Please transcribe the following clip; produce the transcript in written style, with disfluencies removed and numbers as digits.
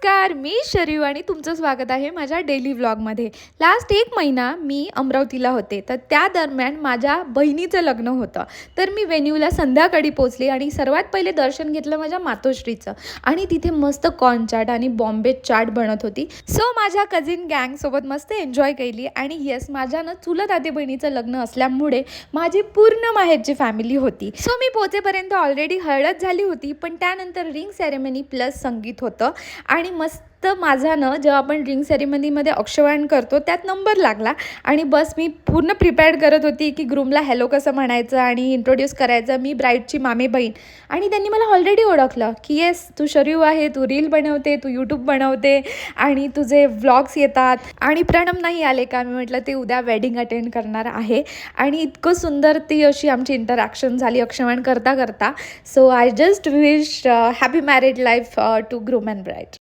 नमस्कार, मी शरीव आणि तुमचं स्वागत आहे माझ्या डेली व्लॉगमध्ये. लास्ट 1 महिना मी अमरावतीला होते. तर त्या दरम्यान माझ्या बहिणीचं लग्न होतं. तर मी व्हेन्यूला संध्याकाळी पोहोचले आणि सर्वात पहिले दर्शन घेतलं माझ्या मातोश्रीचं. आणि तिथे मस्त कॉर्न चाट आणि बॉम्बे चाट बनत होती. सो माझ्या कझिन गँगसोबत मस्त एन्जॉय केली. आणि येस, माझ्या चुलत आते बहिणीचं लग्न असल्यामुळे माझी पूर्ण माहेरची फॅमिली होती. सो मी पोहोचेपर्यंत ऑलरेडी हळद झाली होती. पण त्यानंतर रिंग सेरेमनी प्लस संगीत होतं. आणि मस्त माझा जेव्हा आपण रिंग सेरेमनीमध्ये अक्षवाण करतो त्यात नंबर लागला. आणि बस मी पूर्ण प्रिपेअर्ड करत होती की ग्रूमला हॅलो कसं म्हणायचं आणि इंट्रोड्यूस करायचं. मी ब्राईडची मामे बहीण. आणि त्यांनी मला ऑलरेडी ओळखलं की येस, तू शरीव आहे, तू रील बनवते, तू यूट्यूब बनवते आणि तुझे व्लॉग्स येतात. आणि प्रणम नाही आले का? मी म्हटलं ते उद्या वेडिंग अटेंड करणार आहे. आणि इतकं सुंदर ती अशी आमची इंटरॅक्शन झाली अक्षवाण करता करता. So I just wish happy married life to groom and bride.